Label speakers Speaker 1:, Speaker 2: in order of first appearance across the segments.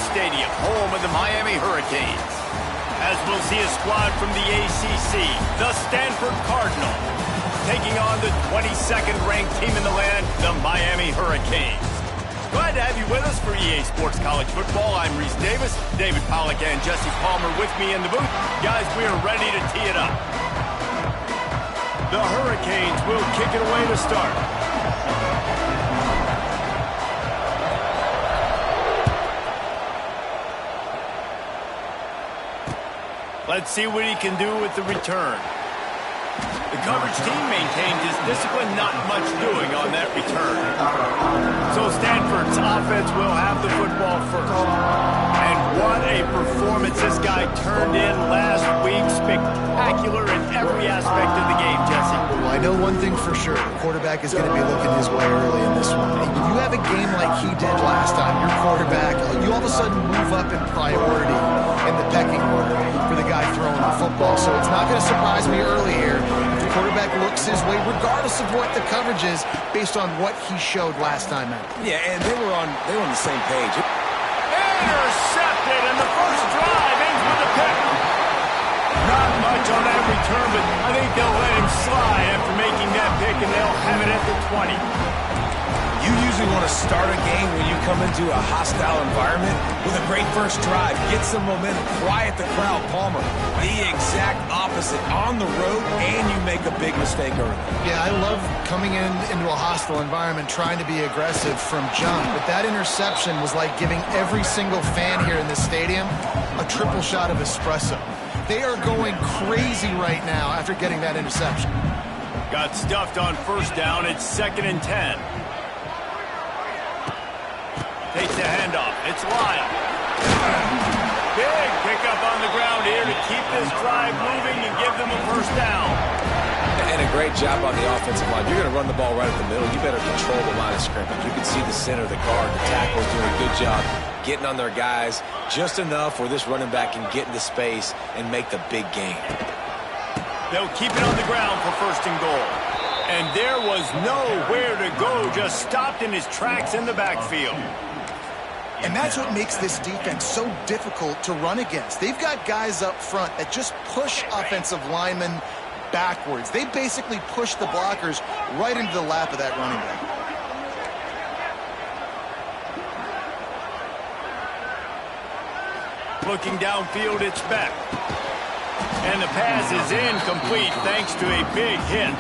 Speaker 1: Stadium, home of the Miami Hurricanes. As we'll see a squad from the ACC, the Stanford Cardinal, taking on the 22nd ranked team in the land, the Miami Hurricanes. Glad to have you with us for EA Sports College Football. I'm Reese Davis, David Pollack and Jesse Palmer with me in the booth. Guys, we are ready to tee it up. The Hurricanes will kick it away to start. Let's see what he can do with the return. The coverage team maintained his discipline, not much doing on that return. So Stanford's offense will have the football first. And what a performance this guy turned in last week. Spectacular in every aspect of the game, Jesse.
Speaker 2: Well, I know one thing for sure. The quarterback is going to be looking his way early in this one. When you have a game like he did last time, your quarterback, you all of a sudden move up in priority in the pecking order for the guy throwing the football. So it's not going to surprise me early here if the quarterback looks his way, regardless of what the coverage is, based on what he showed last time out.
Speaker 3: Yeah, and they were on the same page.
Speaker 1: Intercepted, and the first drive ends with a pick. Not much on that return, but I think they'll let him slide after making that pick, and they'll have it at the 20.
Speaker 3: You usually want to start a game when you come into a hostile environment with a great first drive. Get some momentum, quiet the crowd. Palmer, the exact opposite. On the road, and you make a big mistake early.
Speaker 2: Yeah, I love coming into a hostile environment, trying to be aggressive from jump. But that interception was like giving every single fan here in this stadium a triple shot of espresso. They are going crazy right now after getting that interception.
Speaker 1: Got stuffed on first down. It's 2nd and 10. Takes the handoff. It's Lyle. Big pickup on the ground here to keep this drive moving and give them a first down.
Speaker 3: And a great job on the offensive line. You're going to run the ball right at the middle. You better control the line of scrimmage. You can see the center, the guard, the tackles doing a good job getting on their guys just enough where this running back can get into space and make the big game.
Speaker 1: They'll keep it on the ground for 1st and goal. And there was nowhere to go, just stopped in his tracks in the backfield.
Speaker 2: And that's what makes this defense so difficult to run against. They've got guys up front that just push offensive linemen backwards. They basically push the blockers right into the lap of that running back.
Speaker 1: Looking downfield, it's Beck. And the pass is incomplete thanks to a big hit.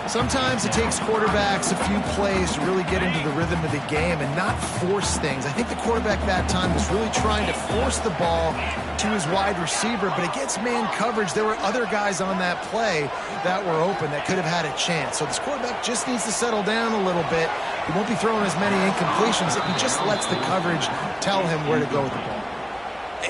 Speaker 2: Sometimes it takes quarterbacks a few plays to really get into the rhythm of the game and not force things. I think the quarterback that time was really trying to force the ball to his wide receiver, but against man coverage, there were other guys on that play that were open that could have had a chance. So this quarterback just needs to settle down a little bit. He won't be throwing as many incompletions if he just lets the coverage tell him where to go with the ball.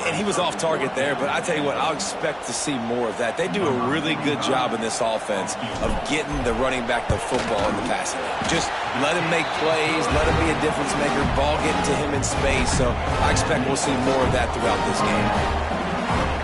Speaker 3: And he was off target there, but I tell you what, I'll expect to see more of that. They do a really good job in this offense of getting the running back the football in the passing game. Just let him make plays, let him be a difference maker, ball getting to him in space. So I expect we'll see more of that throughout this game.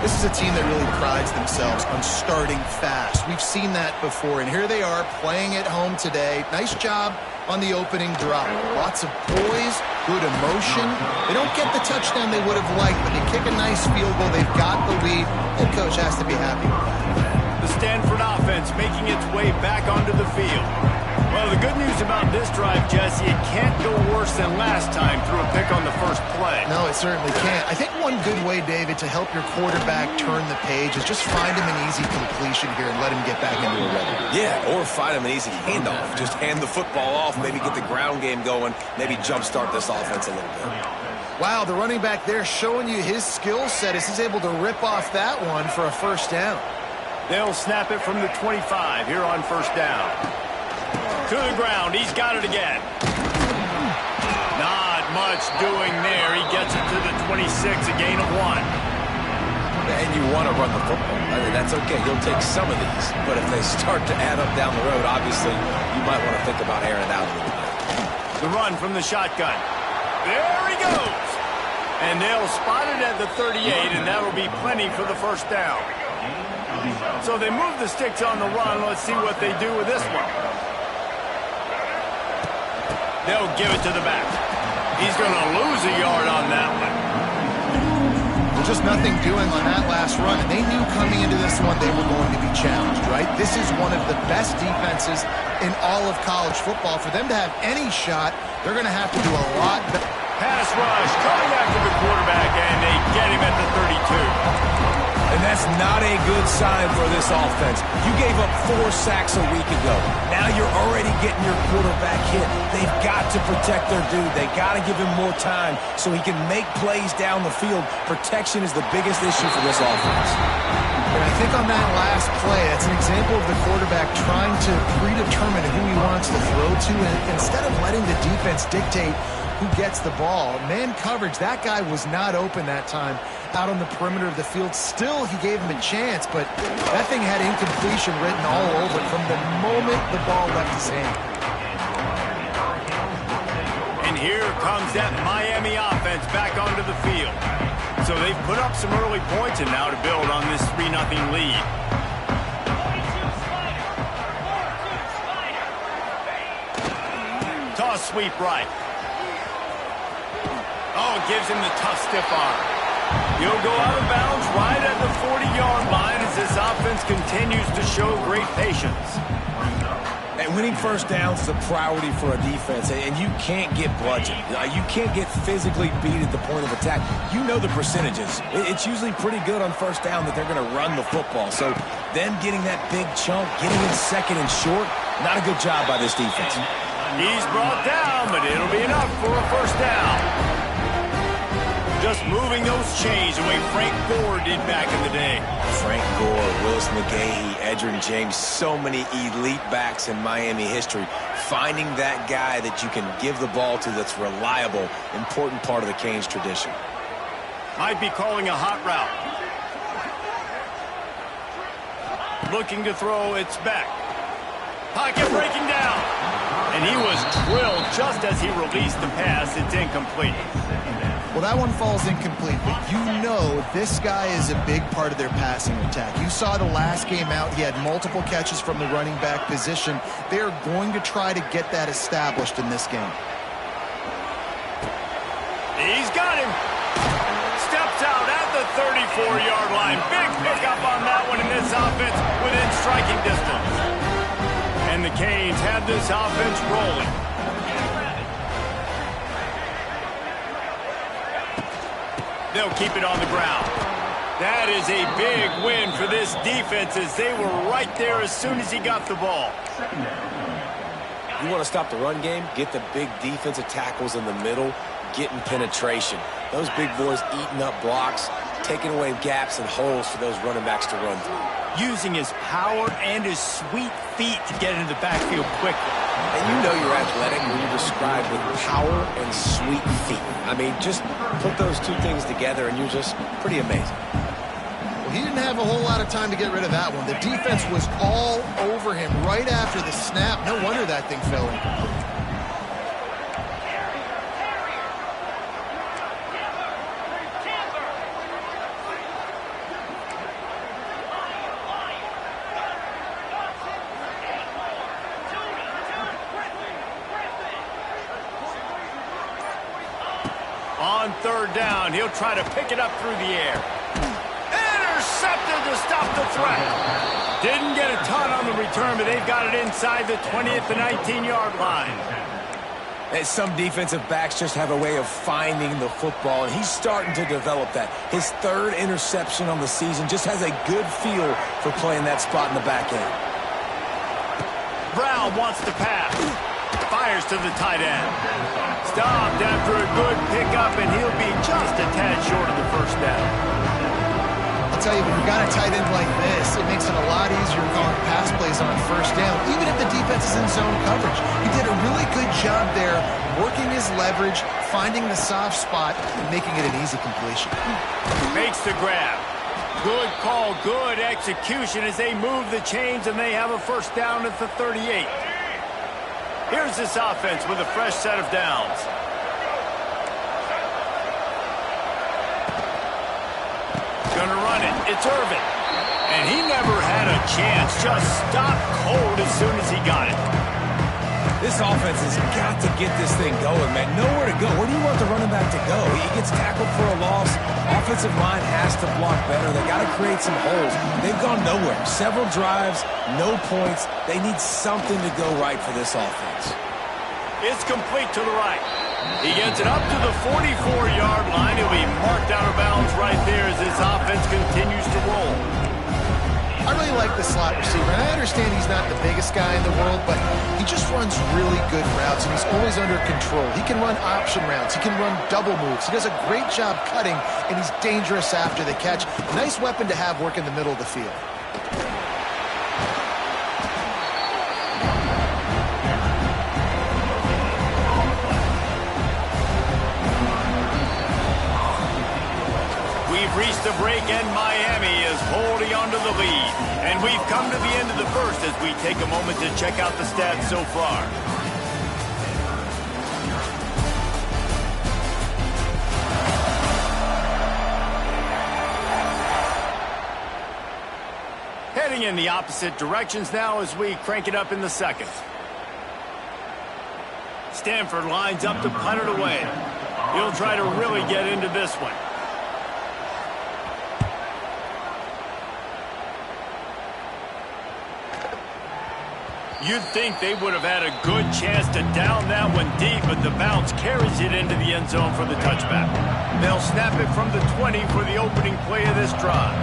Speaker 2: This is a team that really prides themselves on starting fast. We've seen that before, and here they are playing at home today. Nice job on the opening drop. Lots of poise, good emotion. They don't get the touchdown they would have liked, but they kick a nice field goal. They've got the lead. Head coach has to be happy with that.
Speaker 1: The Stanford offense making its way back onto the field. Well, the good news about this drive, Jesse, it can't go worse than last time through a pick on the first play.
Speaker 2: No, it certainly can't. I think one good way, David, to help your quarterback turn the page is just find him an easy completion here and let him get back into a rhythm.
Speaker 3: Yeah, or find him an easy handoff. Just hand the football off, maybe get the ground game going, maybe jumpstart this offense a little bit.
Speaker 2: Wow, the running back there showing you his skill set as he's able to rip off that one for a first down.
Speaker 1: They'll snap it from the 25 here on first down. To the ground, he's got it again. Not much doing there. He gets it to the 26, a gain of 1.
Speaker 3: And you want to run the football. I mean, that's okay. You'll take some of these. But if they start to add up down the road, obviously, you might want to think about airing it out a little bit.
Speaker 1: The run from the shotgun. There he goes. And they'll spot it at the 38, and that'll be plenty for the first down. So they move the sticks on the run. Let's see what they do with this one. They'll give it to the back. He's going to lose a yard on that one.
Speaker 2: Just nothing doing on that last run, and they knew coming into this one they were going to be challenged, right? This is one of the best defenses in all of college football. For them to have any shot, they're going to have to do a lot better.
Speaker 1: Pass rush coming after the quarterback, and they get him at the 32.
Speaker 3: And that's not a good sign for this offense. You gave up 4 sacks a week ago. Now you're already getting your quarterback hit. They've got to protect their dude. They got to give him more time so he can make plays down the field. Protection is the biggest issue for this offense.
Speaker 2: And I think on that last play, that's an example of the quarterback trying to predetermine who he wants to throw to, and instead of letting the defense dictate who gets the ball. Man coverage, that guy was not open that time out on the perimeter of the field. Still, he gave him a chance, but that thing had incompletion written all over it from the moment the ball left his hand.
Speaker 1: And here comes that Miami offense back onto the field. So they've put up some early points and now to build on this 3-0 lead. Toss sweep right. Oh, it gives him the tough stiff arm. He'll go out of bounds right at the 40-yard line as this offense continues to show great patience.
Speaker 3: And winning first downs is a priority for a defense, and you can't get bludgeoned. You can't get physically beat at the point of attack. You know the percentages. It's usually pretty good on first down that they're going to run the football. So them getting that big chunk, getting in second and short, not a good job by this defense.
Speaker 1: He's brought down, but it'll be enough for a first down. Just moving those chains the way Frank Gore did back in the day.
Speaker 3: Frank Gore, Willis McGahee, Edgerrin James, so many elite backs in Miami history. Finding that guy that you can give the ball to that's reliable, important part of the Canes tradition.
Speaker 1: Might be calling a hot route. Looking to throw, it's back. Pocket breaking down. And he was drilled just as he released the pass. It's incomplete.
Speaker 2: Well, that one falls incomplete, but you know this guy is a big part of their passing attack. You saw the last game out. He had multiple catches from the running back position. They're going to try to get that established in this game.
Speaker 1: He's got him. Steps out at the 34-yard line. Big pickup on that one in this offense within striking distance. And the Canes have this offense rolling. They'll keep it on the ground. That is a big win for this defense as they were right there as soon as he got the ball.
Speaker 3: You want to stop the run game? Get the big defensive tackles in the middle, getting penetration. Those big boys eating up blocks, taking away gaps and holes for those running backs to run through.
Speaker 1: Using his power and his sweet feet to get into the backfield quickly.
Speaker 3: And you know you're athletic when you describe with power and sweet feet. I mean, just put those two things together and you're just pretty amazing.
Speaker 2: Well, he didn't have a whole lot of time to get rid of that one. The defense was all over him right after the snap. No wonder that thing fell incomplete.
Speaker 1: On third down, he'll try to pick it up through the air. Intercepted to stop the threat. Didn't get a ton on the return, but they've got it inside the 20th to 19-yard line.
Speaker 3: And some defensive backs just have a way of finding the football, and he's starting to develop that. His third interception on the season just has a good feel for playing that spot in the back end.
Speaker 1: Brown wants to pass. Fires to the tight end. Stopped after a good pickup, and he'll be just a tad short of the first down.
Speaker 2: I'll tell you, when you've got a tight end like this, it makes it a lot easier calling pass plays on first down, even if the defense is in zone coverage. He did a really good job there, working his leverage, finding the soft spot, and making it an easy completion.
Speaker 1: Makes the grab. Good call, good execution as they move the chains, and they have a first down at the 38. Here's this offense with a fresh set of downs. Gonna run it. It's Irvin. And he never had a chance. Just stopped cold as soon as he got it.
Speaker 3: This offense has got to get this thing going, man. Nowhere to go. Where do you want the running back to go? He gets tackled for a loss. Offensive line has to block better. They got to create some holes. They've gone nowhere. Several drives, no points. They need something to go right for this offense.
Speaker 1: It's complete to the right. He gets it up to the 44-yard line. He'll be marked out of bounds right there as his offense continues to roll.
Speaker 2: I really like the slot receiver, and I understand he's not the biggest guy in the world, but he just runs really good routes, and he's always under control. He can run option routes. He can run double moves. He does a great job cutting, and he's dangerous after the catch. Nice weapon to have work in the middle of the field.
Speaker 1: We've reached the break, and Miami is holding on to the lead. And we've come to the end of the first as we take a moment to check out the stats so far. Heading in the opposite directions now as we crank it up in the second. Stanford lines up to punt it away. He'll try to really get into this one. You'd think they would have had a good chance to down that one deep, but the bounce carries it into the end zone for the touchback. They'll snap it from the 20 for the opening play of this drive.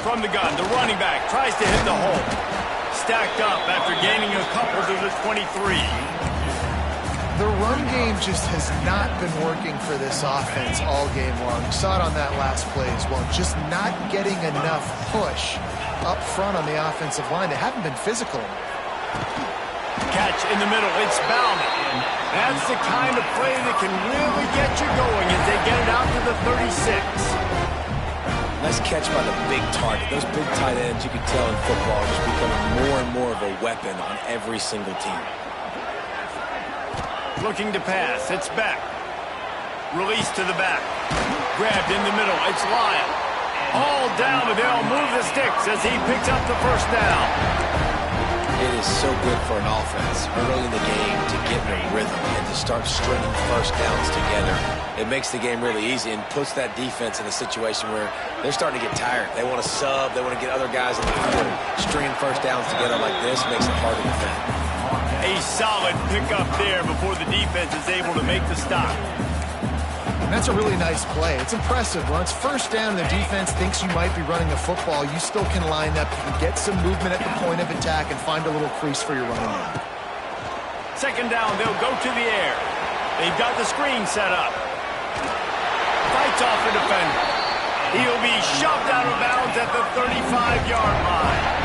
Speaker 1: From the gun, the running back tries to hit the hole. Stacked up after gaining a couple to the 23.
Speaker 2: The run game just has not been working for this offense all game long. We saw it on that last play as well. Just not getting enough push up front on the offensive line. They haven't been physical.
Speaker 1: Catch in the middle. It's Bauman. That's the kind of play that can really get you going as they get it out to the 36.
Speaker 3: Nice catch by the big target. Those big tight ends, you can tell in football, are just becoming more and more of a weapon on every single team.
Speaker 1: Looking to pass. It's back. Release to the back. Grabbed in the middle. It's Lyon. All down, and they'll move the sticks as he picks up the first down.
Speaker 3: It is so good for an offense early in the game to get in a rhythm and to start stringing first downs together. It makes the game really easy and puts that defense in a situation where they're starting to get tired. They want to sub. They want to get other guys in the field. Stringing first downs together like this makes it hard to defend.
Speaker 1: A solid pickup there before the defense is able to make the stop.
Speaker 2: And that's a really nice play. It's impressive. Once first down, the defense thinks you might be running the football. You still can line up. You can get some movement at the point of attack and find a little crease for your running back.
Speaker 1: Second down, they'll go to the air. They've got the screen set up. Fights off the defender. He'll be shoved out of bounds at the 35-yard line.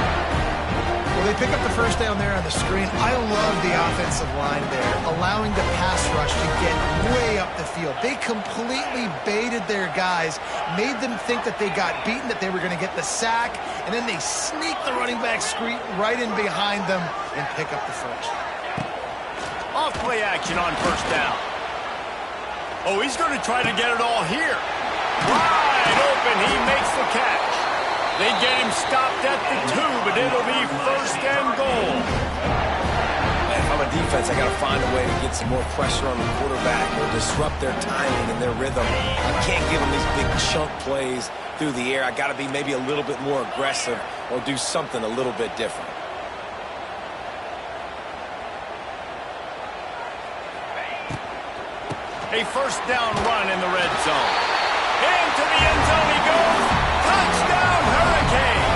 Speaker 2: Well, they pick up the first down there on the screen. I love the offensive line there, allowing the pass rush to get way up the field. They completely baited their guys, made them think that they got beaten, that they were going to get the sack, and then they sneak the running back screen right in behind them and pick up the first.
Speaker 1: Off play action on first down. Oh, he's going to try to get it all here. Wide open, he makes the catch. They get him stopped at the 2, but it'll be first and goal.
Speaker 3: Man, if I'm a defense, I got to find a way to get some more pressure on the quarterback or disrupt their timing and their rhythm. I can't give them these big chunk plays through the air. I got to be maybe a little bit more aggressive or do something a little bit different.
Speaker 1: A first down run in the red zone. Into the end zone he goes. Touchdown, Hurricane!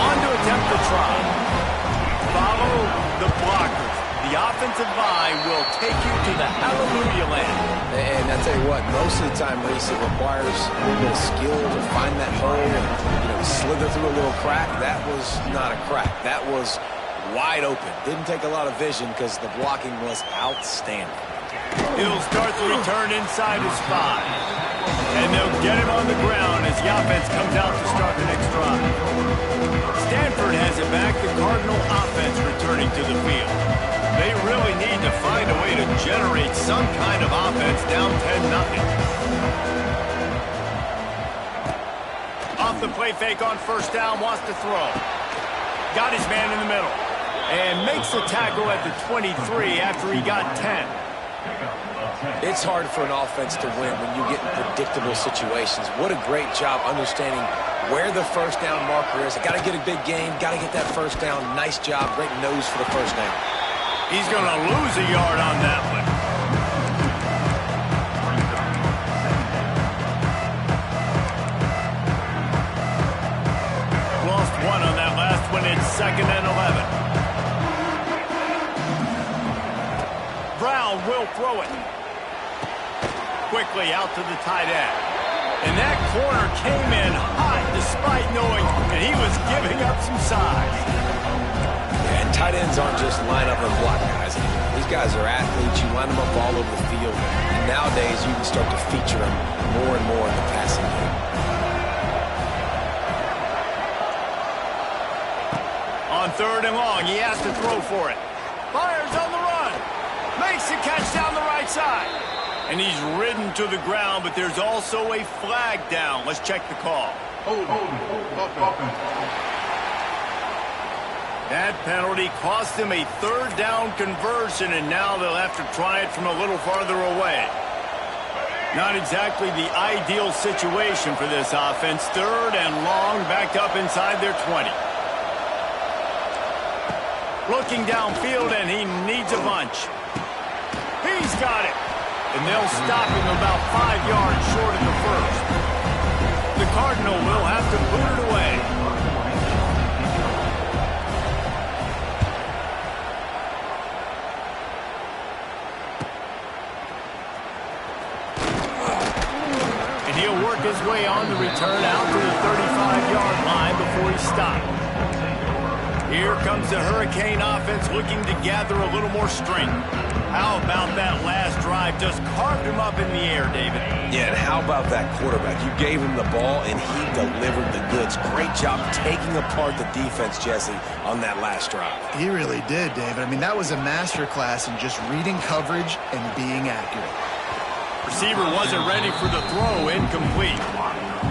Speaker 1: On to attempt the try. Follow the blockers. The offensive line will take you to the hallelujah land.
Speaker 3: And I tell you what, most of the time, Reese, it requires a little bit of skill to find that hole and, slither through a little crack. That was not a crack. That was wide open. Didn't take a lot of vision because the blocking was outstanding.
Speaker 1: He'll start the return inside his 5. And they'll get him on the ground as the offense comes out to start the next drive. Stanford has it back, the Cardinal offense returning to the field. They really need to find a way to generate some kind of offense down 10-0. the play fake on first down, wants to throw. Got his man in the middle. And makes the tackle at the 23 after he got 10.
Speaker 3: It's hard for an offense to win when you get in predictable situations. What a great job understanding where the first down marker is. I got to get a big gain, got to get that first down. Nice job, great nose for the first down.
Speaker 1: He's going to lose a yard on that one. Lost one on that last one. It's 2nd and 11. Brown will throw it. Quickly out to the tight end. And that corner came in hot despite knowing that he was giving up some size.
Speaker 3: Yeah, and tight ends aren't just line up and block guys. These guys are athletes. You line them up all over the field. And nowadays, you can start to feature them more and more in the passing game.
Speaker 1: On 3rd and long, he has to throw for it. Fires on the run. Makes the catch down the right side. And he's ridden to the ground, but there's also a flag down. Let's check the call. That penalty cost him a 3rd down conversion, and now they'll have to try it from a little farther away. Not exactly the ideal situation for this offense. 3rd and long, backed up inside their 20. Looking downfield, and he needs a bunch. He's got it. And they'll stop him about 5 yards short of the first. The Cardinal will have to boot it away. And he'll work his way on the return out to the 35-yard line before he stopped. Here comes the Hurricane offense looking to gather a little more strength. How about that last drive? Just carved him up in the air, David.
Speaker 3: Yeah, and how about that quarterback? You gave him the ball, and he delivered the goods. Great job taking apart the defense, Jesse, on that last drive.
Speaker 2: He really did, David. I mean, that was a masterclass in just reading coverage and being accurate.
Speaker 1: Receiver wasn't ready for the throw, incomplete.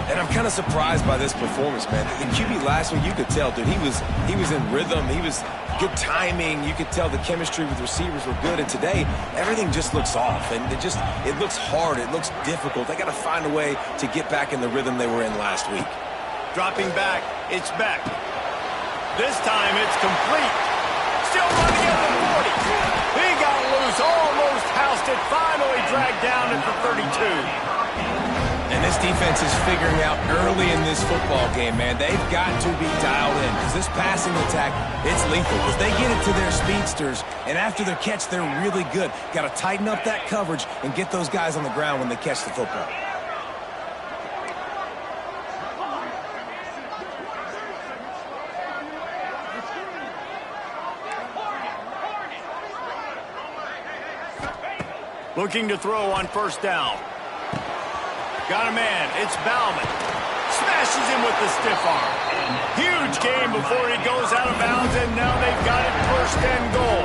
Speaker 3: And I'm kind of surprised by this performance, man. The QB last week, you could tell, dude, he was in rhythm. He was good timing. You could tell the chemistry with receivers were good. And today, everything just looks off. And it looks hard. It looks difficult. They got to find a way to get back in the rhythm they were in last week.
Speaker 1: Dropping back. It's back. This time, it's complete. Still running at the 40. He got loose, almost housed it, finally dragged down at the 32.
Speaker 3: And this defense is figuring out early in this football game, man. They've got to be dialed in because this passing attack, it's lethal because they get it to their speedsters, and after their catch, they're really good. Got to tighten up that coverage and get those guys on the ground when they catch the football.
Speaker 1: Looking to throw on first down. Got a man. It's Bauman. Smashes him with the stiff arm. Huge game before he goes out of bounds, and now they've got it 1st and goal.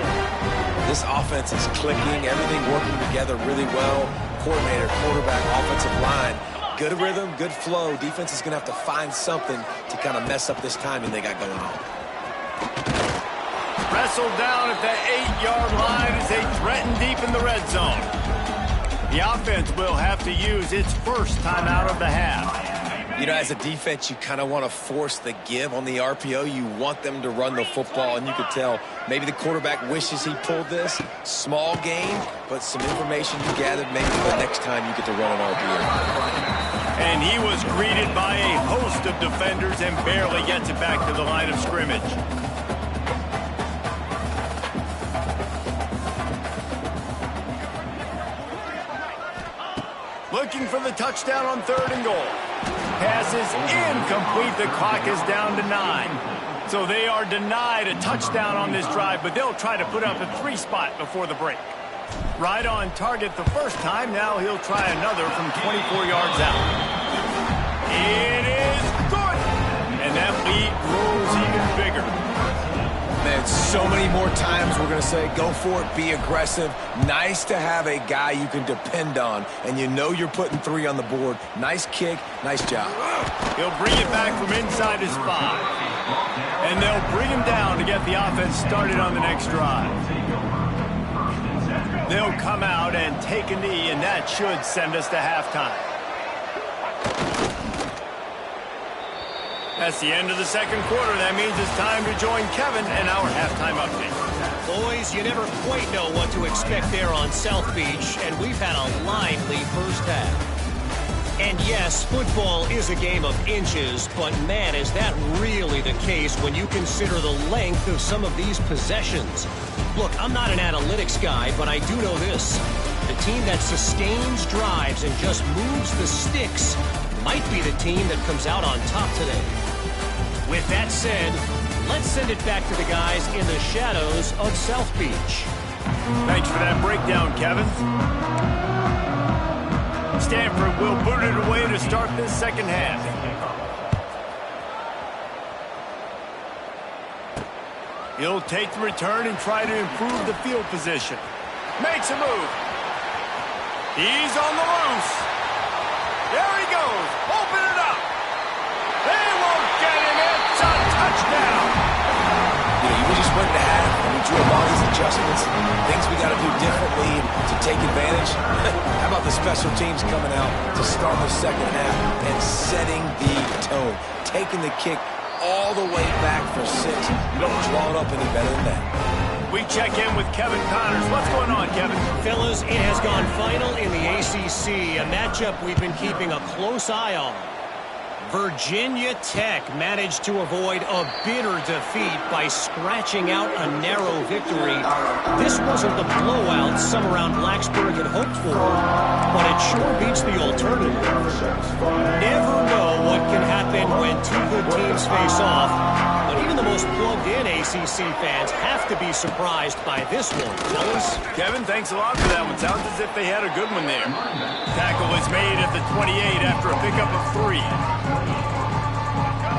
Speaker 3: This offense is clicking. Everything working together really well. Coordinator, quarterback, offensive line. Good rhythm, good flow. Defense is going to have to find something to kind of mess up this timing they got going on.
Speaker 1: Wrestled down at the 8-yard line as they threaten deep in the red zone. The offense will have to use its first timeout of the half.
Speaker 3: You know, as a defense, you kind of want to force the give on the RPO. You want them to run the football, and you could tell maybe the quarterback wishes he pulled this. Small gain, but some information you gathered maybe for the next time you get to run an RPO.
Speaker 1: And he was greeted by a host of defenders and barely gets it back to the line of scrimmage. Looking for the touchdown on 3rd and goal. Pass is incomplete. The clock is down to 9. So they are denied a touchdown on this drive, but they'll try to put up a 3 spot before the break. Right on target the first time. Now he'll try another from 24 yards out. It is good. And that lead grows even bigger.
Speaker 3: Man, so many more times we're going to say, go for it, be aggressive. Nice to have a guy you can depend on, and you know you're putting 3 on the board. Nice kick, nice job.
Speaker 1: He'll bring it back from inside his 5. And they'll bring him down to get the offense started on the next drive. They'll come out and take a knee, and that should send us to halftime. That's the end of the second quarter. That means it's time to join Kevin and our halftime update.
Speaker 4: Boys, you never quite know what to expect there on South Beach, and we've had a lively first half. And yes, football is a game of inches, but man, is that really the case when you consider the length of some of these possessions. Look, I'm not an analytics guy, but I do know this. The team that sustains drives and just moves the sticks might be the team that comes out on top today. With that said, let's send it back to the guys in the shadows of South Beach.
Speaker 1: Thanks for that breakdown, Kevin. Stanford will boot it away to start this second half. He'll take the return and try to improve the field position. Makes a move. He's on the loose. There he goes. Open it up. They won't get him. It's a touchdown.
Speaker 3: We just went to half and we drew up all these adjustments, things we got to do differently to take advantage. How about the special teams coming out to start the second half and setting the tone, taking the kick all the way back for 6. You don't draw it up any better than that.
Speaker 1: We check in with Kevin Connors. What's going on, Kevin?
Speaker 4: Fellas, it has gone final in the ACC, a matchup we've been keeping a close eye on. Virginia Tech managed to avoid a bitter defeat by scratching out a narrow victory. This wasn't the blowout some around Blacksburg had hoped for, but it sure beats the alternative. Never know what can happen when 2 good teams face off, but even the most plugged-in ACC fans have to be surprised by this one, fellas.
Speaker 1: Kevin, thanks a lot for that one. Sounds as if they had a good one there. Tackle is made at the 28 after a pickup of 3.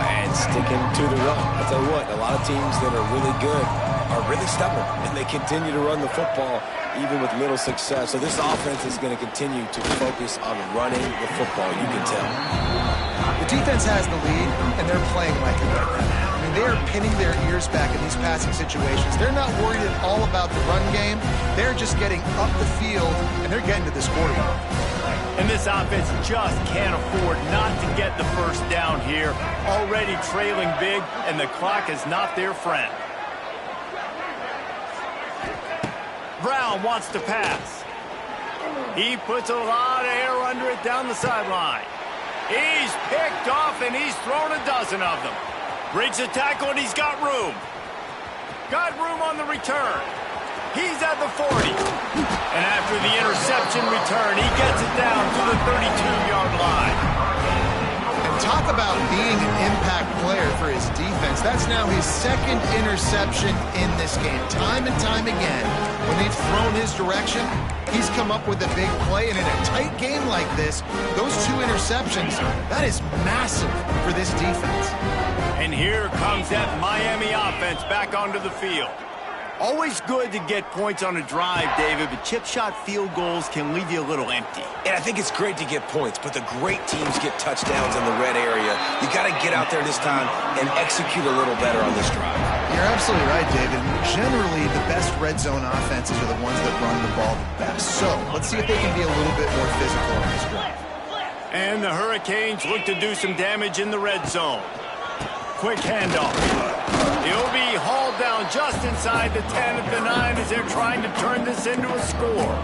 Speaker 3: And sticking to the run. I'll tell you what, a lot of teams that are really good are really stubborn, and they continue to run the football even with little success. So this offense is going to continue to focus on running the football, you can tell.
Speaker 2: The defense has the lead, and they're playing like it right now. I mean, they are pinning their ears back in these passing situations. They're not worried at all about the run game. They're just getting up the field, and they're getting to this quarterback.
Speaker 1: And this offense just can't afford not to get the first down here. Already trailing big, and the clock is not their friend. Brown wants to pass. He puts a lot of air under it down the sideline. He's picked off, and he's thrown a dozen of them. Breaks a tackle, and he's got room. Got room on the return. He's at the 40. And after the interception return, he gets it down to the 32-yard line.
Speaker 2: And talk about being an impact player for his defense. That's now his 2nd interception in this game. Time and time again, when they've thrown his direction, he's come up with a big play. And in a tight game like this, those 2 interceptions, that is massive for this defense.
Speaker 1: And here comes that Miami offense back onto the field. Always good to get points on a drive, David, but chip shot field goals can leave you a little empty.
Speaker 3: And I think it's great to get points, but the great teams get touchdowns in the red area. You got to get out there this time and execute a little better on this drive.
Speaker 2: You're absolutely right, David. Generally, the best red zone offenses are the ones that run the ball the best. So let's see if they can be a little bit more physical on this drive.
Speaker 1: And the Hurricanes look to do some damage in the red zone. Quick handoff. He'll be hauled down just inside the 10 at the 9 as they're trying to turn this into a score.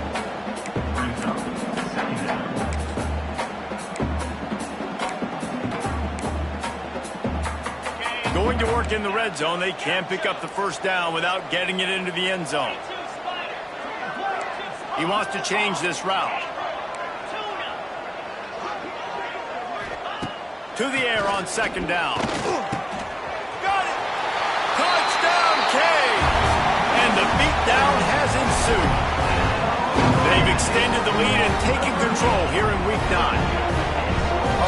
Speaker 1: Going to work in the red zone. They can't pick up the first down without getting it into the end zone. He wants to change this route. To the air on 2nd down. Touchdown, Canes! And the beatdown has ensued. They've extended the lead and taken control here in Week 9.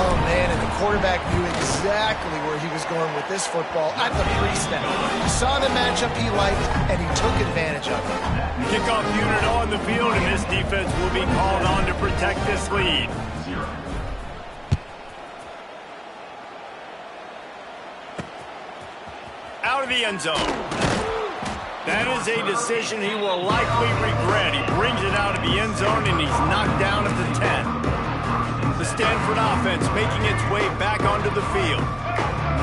Speaker 2: Oh, man, and the quarterback knew exactly where he was going with this football at the pre-snap. He saw the matchup he liked, and he took advantage of it.
Speaker 1: Kickoff unit on the field, and this defense will be called on to protect this lead. Out of the end zone. That is a decision he will likely regret. He brings it out of the end zone, and he's knocked down at the 10. The Stanford offense making its way back onto the field.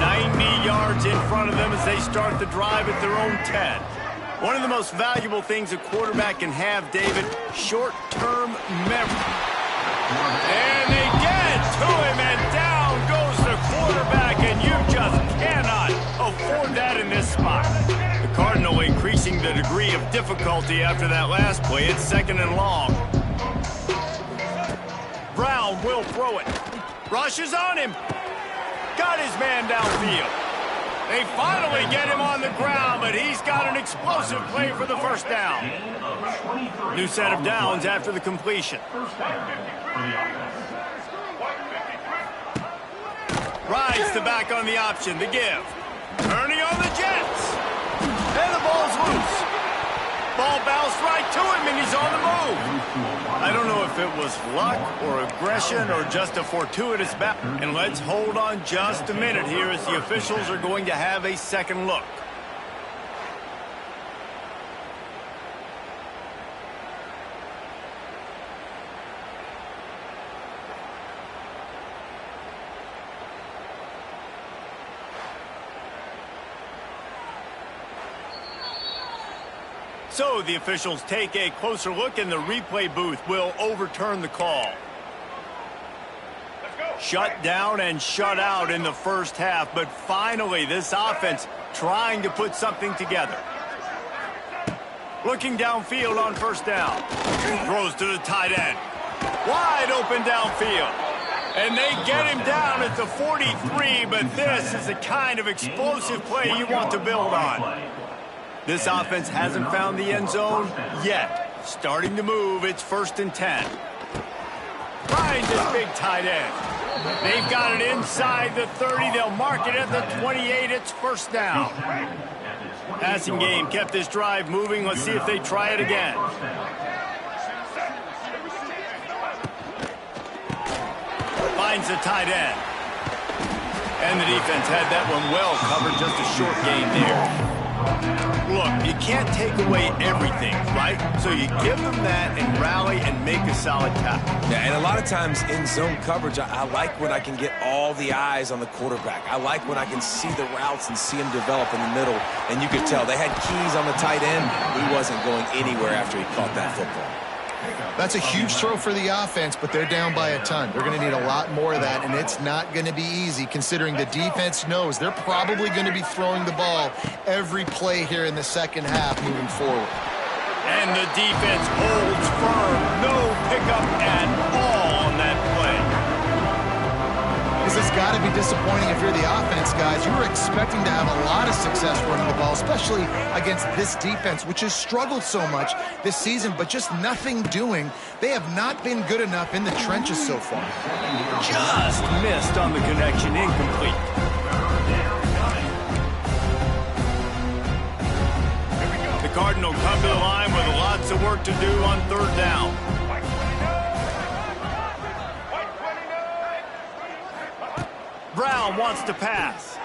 Speaker 1: 90 yards in front of them as they start the drive at their own 10. One of the most valuable things a quarterback can have, David, short-term memory. And they get to him, and down goes the quarterback, and you just cannot afford that in this spot. The Cardinal increasing the degree of difficulty after that last play. It's 2nd and long. Brown will throw it. Rushes on him. Got his man downfield. They finally get him on the ground, but he's got an explosive play for the first down. New set of downs after the completion. Rides the back on the option, the give. Turning on the Jets. And the ball's loose. Ball bounced right to him, and he's on the move. I don't know if it was luck or aggression or just a fortuitous bat. And let's hold on just a minute here as the officials are going to have a second look. So the officials take a closer look, and the replay booth will overturn the call. Shut down and shut out in the first half, but finally this offense trying to put something together. Looking downfield on first down. Throws to the tight end. Wide open downfield. And they get him down at the 43, but this is the kind of explosive play you want to build on. This offense hasn't found the end zone yet. Starting to move, it's 1st and 10. Finds his big tight end. They've got it inside the 30. They'll mark it at the 28. It's 1st down. Passing game kept this drive moving. Let's see if they try it again. Finds the tight end. And the defense had that one well covered. Just a short gain there. Look, you can't take away everything, right? So you give them that and rally and make a solid tackle.
Speaker 3: Yeah, and a lot of times in zone coverage, I like when I can get all the eyes on the quarterback. I like when I can see the routes and see him develop in the middle. And you could tell they had keys on the tight end. He wasn't going anywhere after he caught that football.
Speaker 2: That's a huge throw for the offense, but they're down by a ton. They're going to need a lot more of that, and it's not going to be easy considering the defense knows they're probably going to be throwing the ball every play here in the second half moving forward.
Speaker 1: And the defense holds firm. No pickup at all on that play.
Speaker 2: This has got to be disappointing if you're the offense, guys. You were expecting to have a lot of success running the ball, especially against this defense, which has struggled so much this season, but just nothing doing. They have not been good enough in the trenches so far.
Speaker 1: Just missed on the connection, incomplete. The Cardinal come to the line with lots of work to do on 3rd down. Brown wants to pass.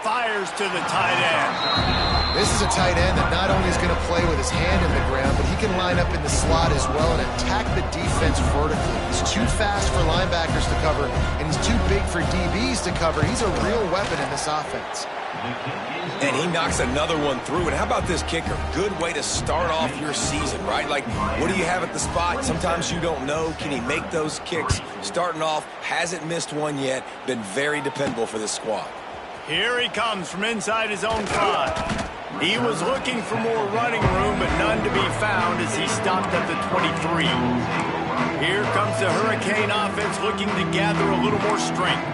Speaker 1: Fires to the tight end.
Speaker 2: This is a tight end that not only is going to play with his hand in the ground, but he can line up in the slot as well and attack the defense vertically. He's too fast for linebackers to cover, and he's too big for DBs to cover. He's a real weapon in this offense.
Speaker 3: And he knocks another one through. And how about this kicker? Good way to start off your season, right? Like, what do you have at the spot? Sometimes you don't know. Can he make those kicks? Starting off, hasn't missed one yet. Been very dependable for this squad.
Speaker 1: Here he comes from inside his own 5. He was looking for more running room, but none to be found as he stopped at the 23. Here comes the Hurricane offense looking to gather a little more strength.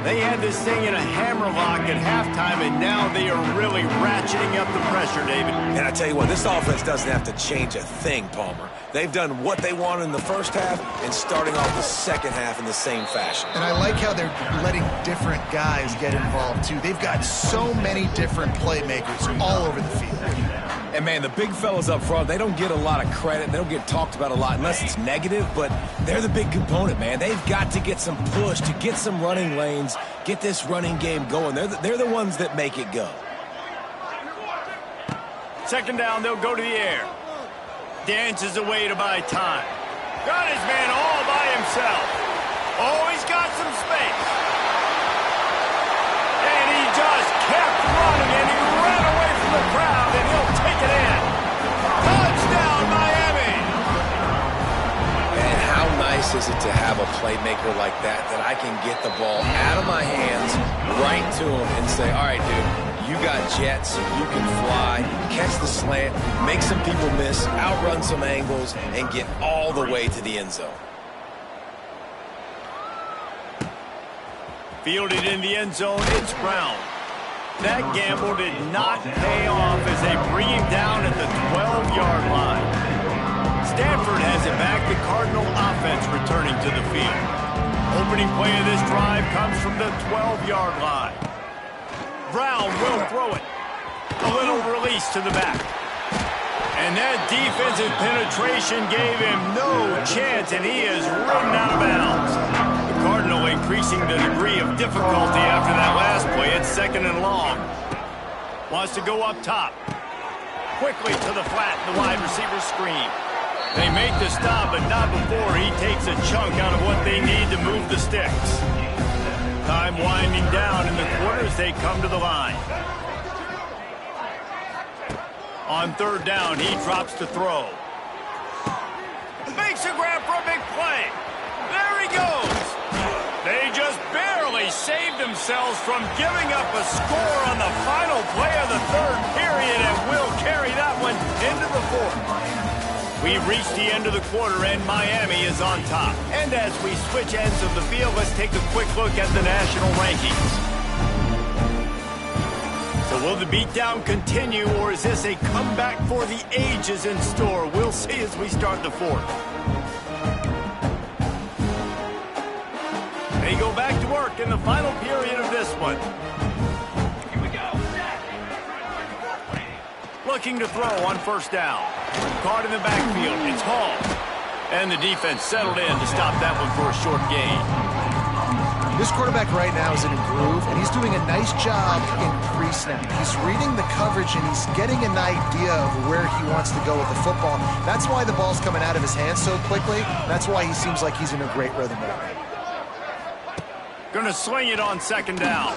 Speaker 1: They had this thing in a hammerlock at halftime, and now they are really ratcheting up the pressure, David.
Speaker 3: And I tell you what, this offense doesn't have to change a thing, Palmer. They've done what they wanted in the first half and starting off the second half in the same fashion.
Speaker 2: And I like how they're letting different guys get involved, too. They've got so many different playmakers all over the field.
Speaker 3: And, man, the big fellas up front, they don't get a lot of credit. They don't get talked about a lot unless it's negative, but they're the big component, man. They've got to get some push, to get some running lanes, get this running game going. They're the ones that make it go.
Speaker 1: Second down, they'll go to the air. Dances away to buy time. Got his man all by himself. Oh, he's got some space. And he just kept running, and he ran away from the crowd, and he'll take it in. Touchdown, Miami!
Speaker 3: And how nice is it to have a playmaker like that I can get the ball out of my hands, right to him, and say, all right, dude, you got jets, you can fly, catch the slant, make some people miss, outrun some angles, and get all the way to the end zone.
Speaker 1: Fielded in the end zone, it's Brown. That gamble did not pay off as they bring him down at the 12-yard line. Stanford has it back, the Cardinal offense returning to the field. Opening play of this drive comes from the 12-yard line. Brown will throw it. A little release to the back. And that defensive penetration gave him no chance, and he is ridden out of bounds. The Cardinal increasing the degree of difficulty after that last play. It's second and long. Wants to go up top. Quickly to the flat, the wide receiver screen. They make the stop, but not before he takes a chunk out of what they need to move the sticks. Time winding down in the quarter as they come to the line. On third down, he drops to throw. Makes a grab for a big play. There he goes. They just barely saved themselves from giving up a score on the final play of the third period, and will carry that one into the fourth. We've reached the end of the quarter, and Miami is on top. And as we switch ends of the field, let's take a quick look at the national rankings. So will the beatdown continue, or is this a comeback for the ages in store? We'll see as we start the fourth. They go back to work in the final period of this one. Here we go. Looking to throw on first down. Caught in the backfield. It's Hall. And the defense settled in to stop that one for a short gain.
Speaker 2: This quarterback right now is in a groove, and he's doing a nice job in pre-snap. He's reading the coverage, and he's getting an idea of where he wants to go with the football. That's why the ball's coming out of his hands so quickly. That's why he seems like he's in a great rhythm right now.
Speaker 1: Gonna sling it on second down.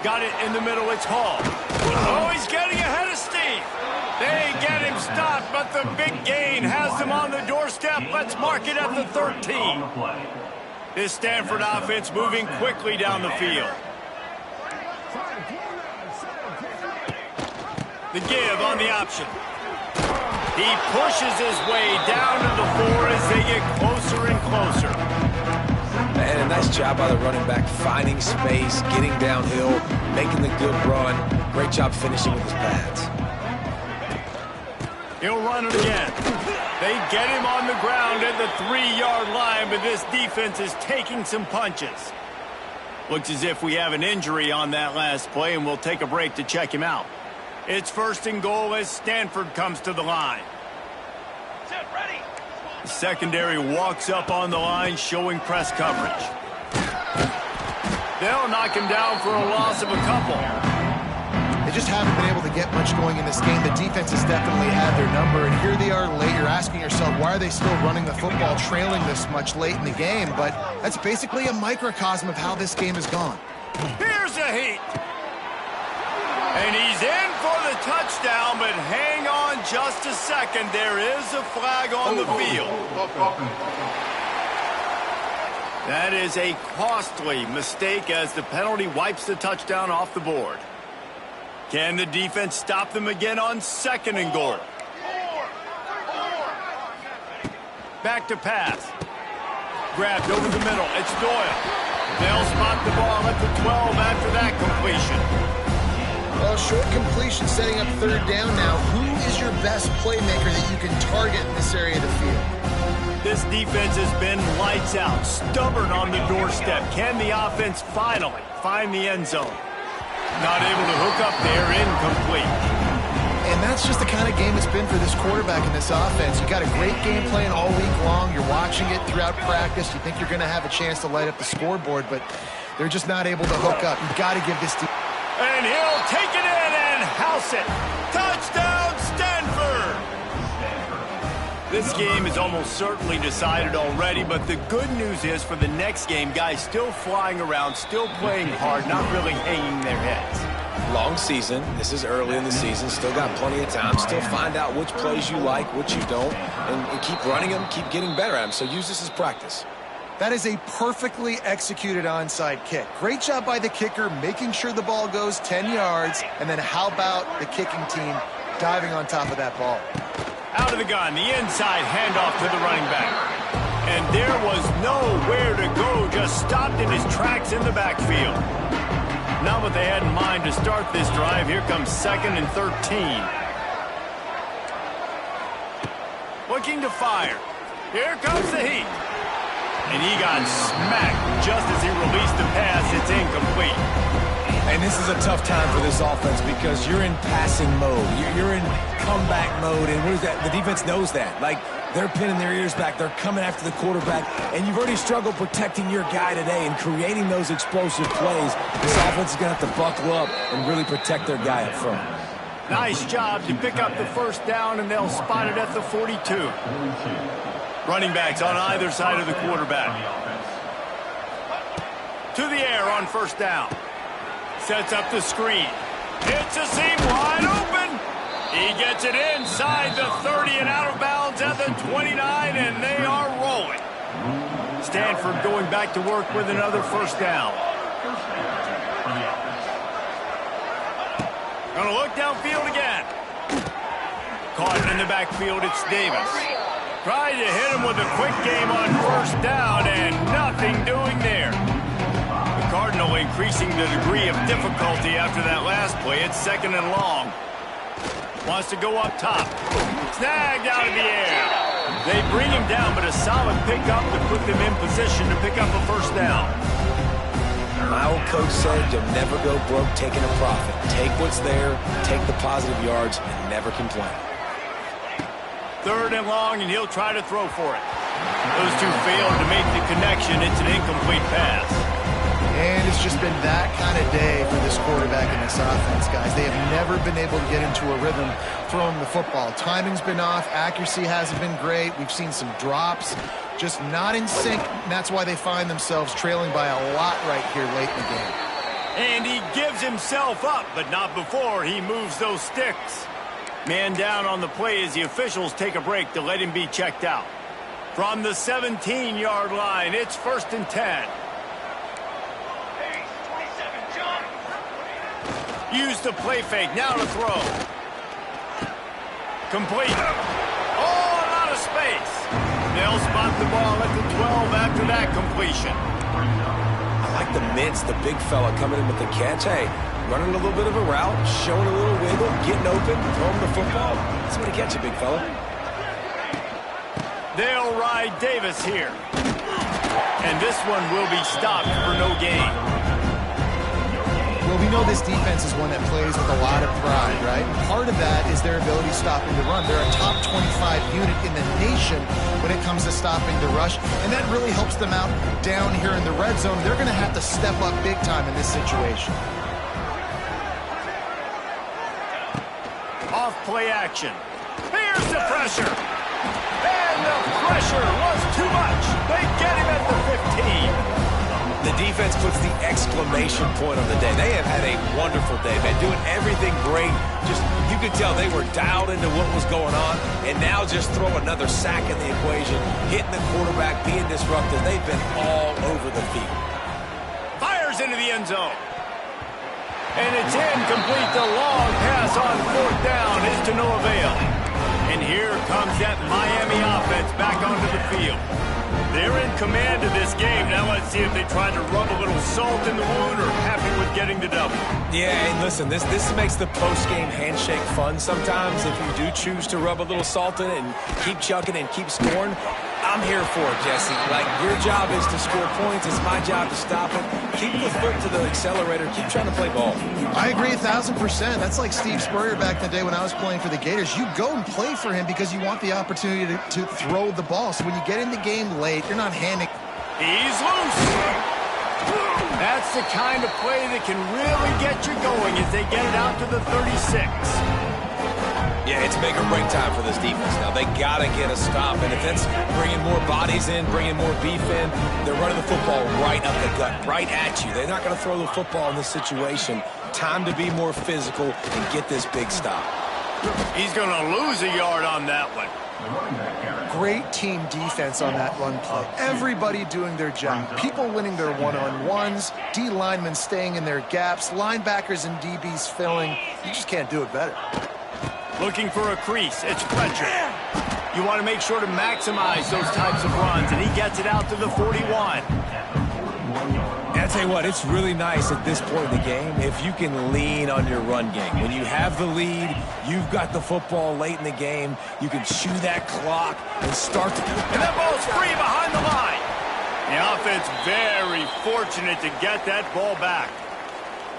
Speaker 1: Got it in the middle, it's Hall. Oh, he's getting ahead of Steve. They get him stopped, but the big gain has them on the doorstep. Let's mark it at the 13. This Stanford offense moving quickly down the field. The give on the option. He pushes his way down to the 4 as they get closer and closer.
Speaker 3: And a nice job by the running back, finding space, getting downhill, making the good run. Great job finishing with his pads.
Speaker 1: He'll run it again. They get him on the ground at the 3-yard line, but this defense is taking some punches. Looks as if we have an injury on that last play, and we'll take a break to check him out. It's first and goal as Stanford comes to the line. The secondary walks up on the line, showing press coverage. They'll knock him down for a loss of a couple.
Speaker 2: They just haven't been able to get much going in this game. The defense has definitely had their number, and here they are late. You're asking yourself, why are they still running the football, trailing this much late in the game? But that's basically a microcosm of how this game has gone.
Speaker 1: Here's a heat. And he's in for the touchdown, but hang on just a second. There is a flag on the field. That is a costly mistake as the penalty wipes the touchdown off the board. Can the defense stop them again on second and goal? Back to pass. Grabbed over the middle. It's Doyle. They'll spot the ball at the 12 after that completion.
Speaker 2: Well, short completion setting up third down now. Who is your best playmaker that you can target in this area of the field?
Speaker 1: This defense has been lights out, stubborn on the doorstep. Can the offense finally find the end zone? Not able to hook up there, incomplete.
Speaker 2: And that's just the kind of game it's been for this quarterback in this offense. You got a great game plan all week long. You're watching it throughout practice. You think you're going to have a chance to light up the scoreboard, but they're just not able to hook up. You've got to give this team.
Speaker 1: And he'll take it in and house it. Touchdown, Stanford! This game is almost certainly decided already, but the good news is for the next game, guys still flying around, still playing hard, not really hanging their heads.
Speaker 3: Long season. This is early in the season. Still got plenty of time. Still find out which plays you like, which you don't, and keep running them, keep getting better at them. So use this as practice.
Speaker 2: That is a perfectly executed onside kick. Great job by the kicker, making sure the ball goes 10 yards, and then how about the kicking team diving on top of that ball?
Speaker 1: Out of the gun, the inside handoff to the running back. And there was nowhere to go, just stopped in his tracks in the backfield. Not what they had in mind to start this drive. Here comes 2nd and 13. Looking to fire. Here comes the heat. And he got smacked just as he released the pass. It's incomplete.
Speaker 3: And this is a tough time for this offense because you're in passing mode. You're in comeback mode, and what is that? The defense knows that. Like, they're pinning their ears back. They're coming after the quarterback, and you've already struggled protecting your guy today and creating those explosive plays. This offense is going to have to buckle up and really protect their guy up front.
Speaker 1: Nice job to pick up the first down, and they'll spot it at the 42. Running backs on either side of the quarterback. To the air on first down. Sets up the screen. Hits a seam wide open. He gets it inside the 30 and out of bounds at the 29, and they are rolling. Stanford going back to work with another first down. Gonna look downfield again. Caught in the backfield, it's Davis. Tried to hit him with a quick game on first down, and nothing doing there. The Cardinal increasing the degree of difficulty after that last play. It's 2nd and long. Wants to go up top. Snagged out of the air. They bring him down, but a solid pickup to put them in position to pick up a first down.
Speaker 3: My old coach said you'll never go broke taking a profit. Take what's there, take the positive yards, and never complain.
Speaker 1: 3rd and long, and he'll try to throw for it. Those two failed to make the connection. It's an incomplete pass.
Speaker 2: And it's just been that kind of day for this quarterback in this offense, guys. They have never been able to get into a rhythm throwing the football. Timing's been off. Accuracy hasn't been great. We've seen some drops. Just not in sync, and that's why they find themselves trailing by a lot right here late in the game.
Speaker 1: And he gives himself up, but not before he moves those sticks. Man down on the play as the officials take a break to let him be checked out. From the 17-yard line, it's 1st and 10. Use the play fake, now to throw. Complete. Oh, a lot of space. They'll spot the ball at the 12 after that completion.
Speaker 3: I like the mitts, the big fella coming in with the catch. Hey, running a little bit of a route, showing a little wiggle, getting open, throwing the football. Somebody catch it, big fella.
Speaker 1: They'll ride Davis here. And this one will be stopped for no gain.
Speaker 2: Well, we know this defense is one that plays with a lot of pride, right? Part of that is their ability stopping the run. They're a top 25 unit in the nation when it comes to stopping the rush, and that really helps them out down here in the red zone. They're going to have to step up big time in this situation.
Speaker 1: Off play action. Here's the pressure. And the pressure was too much. They get him at the 15.
Speaker 3: The defense puts the exclamation point on the day. They have had a wonderful day, man, doing everything great. Just, you could tell they were dialed into what was going on, and now just throw another sack in the equation, hitting the quarterback, being disruptive. They've been all over the field.
Speaker 1: Fires into the end zone. And it's incomplete. The long pass on 4th down is to no avail. And here comes that Miami offense back onto the field. field. They're in command of this game. Now let's see if they try to rub a little salt in the wound or happy with getting the W.
Speaker 3: Yeah, and listen, this makes the post-game handshake fun sometimes. If you do choose to rub a little salt in it and keep chucking and keep scoring, I'm here for it, Jesse. Like, your job is to score points. It's my job to stop it. Keep the foot to the accelerator. Keep trying to play ball.
Speaker 2: I agree 1,000%. That's like Steve Spurrier back in the day when I was playing for the Gators. You go and play for him because you want the opportunity to throw the ball. So when you get in the game late, you're not handing.
Speaker 1: He's loose. That's the kind of play that can really get you going as they get it out to the 36.
Speaker 3: Yeah, it's make or break time for this defense. Now, they got to get a stop. And if it's bringing more bodies in, bringing more beef in, they're running the football right up the gut, right at you. They're not going to throw the football in this situation. Time to be more physical and get this big stop.
Speaker 1: He's going to lose a yard on that one.
Speaker 2: Great team defense on that run play. Everybody doing their job. People winning their one-on-ones, D linemen staying in their gaps, linebackers and DBs filling. You just can't do it better.
Speaker 1: Looking for a crease. It's Fletcher. You want to make sure to maximize those types of runs, and he gets it out to the 41.
Speaker 3: And I tell you what, it's really nice at this point in the game if you can lean on your run game. When you have the lead, you've got the football late in the game, you can chew that clock and start to...
Speaker 1: And that ball's free behind the line. The offense very fortunate to get that ball back.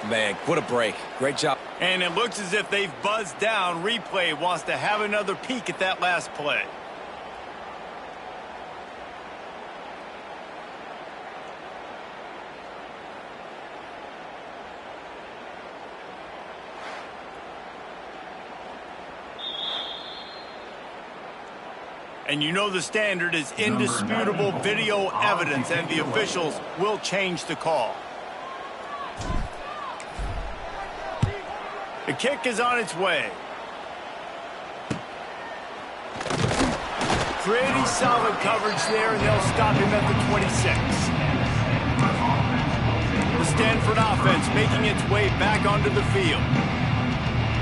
Speaker 3: Man, what a break. Great job.
Speaker 1: And it looks as if they've buzzed down. Replay wants to have another peek at that last play. And you know the standard is indisputable video evidence, and the officials will change the call. The kick is on its way. Pretty solid coverage there, and they'll stop him at the 26. The Stanford offense making its way back onto the field.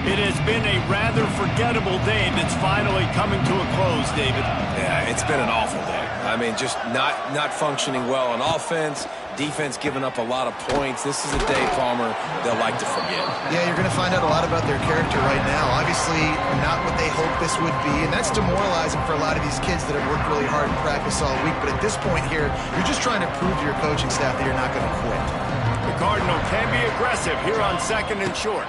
Speaker 1: It has been a rather forgettable day that's finally coming to a close, David.
Speaker 3: Yeah, it's been an awful day. I mean, just not functioning well on offense. Defense giving up a lot of points. This is a day, Palmer, they'll like to forget.
Speaker 2: Yeah, you're going to find out a lot about their character right now. Obviously, not what they hoped this would be, and that's demoralizing for a lot of these kids that have worked really hard in practice all week. But at this point here, you're just trying to prove to your coaching staff that you're not going to quit.
Speaker 1: The Cardinal can be aggressive here on 2nd and short.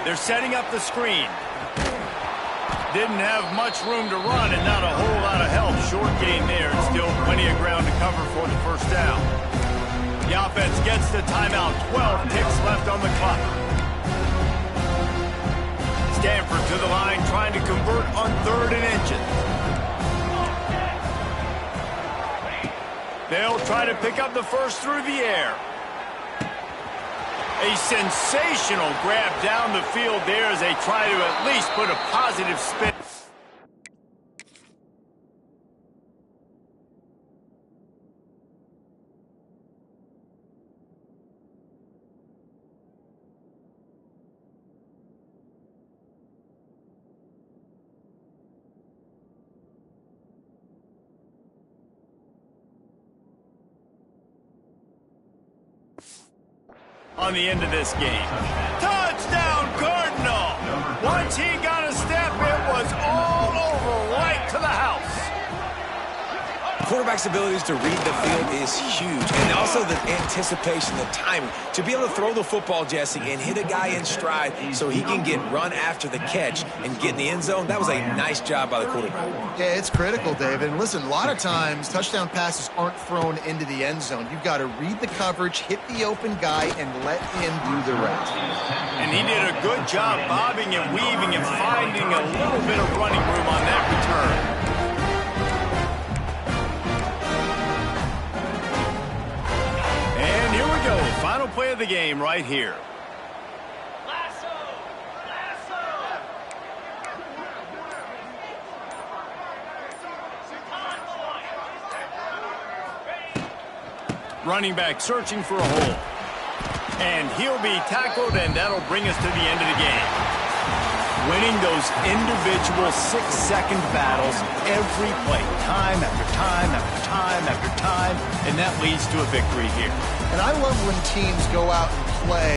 Speaker 1: They're setting up the screen. Didn't have much room to run and not a whole lot of help. Short gain there and still plenty of ground to cover for the first down. The offense gets the timeout. 12 ticks left on the clock. Stanford to the line trying to convert on 3rd and inches. They'll try to pick up the first through the air. A sensational grab down the field there as they try to at least put a positive spin. On the end of this game. Touchdown, Cardinal! Once he got a step, it was all over, right to the house.
Speaker 3: Quarterback's abilities to read the field is huge, and also the anticipation, the timing. To be able to throw the football, Jesse, and hit a guy in stride so he can get run after the catch and get in the end zone, that was a nice job by the quarterback.
Speaker 2: Yeah, it's critical, David. And listen, a lot of times, touchdown passes aren't thrown into the end zone. You've got to read the coverage, hit the open guy, and let him do the rest.
Speaker 1: And he did a good job bobbing and weaving and finding a little bit of running room on that return. Final play of the game right here. Running back searching for a hole. And he'll be tackled, and that'll bring us to the end of the game. winning those individual 6-second battles every play, time after time after time after time, and that leads to a victory here.
Speaker 2: And I love when teams go out and play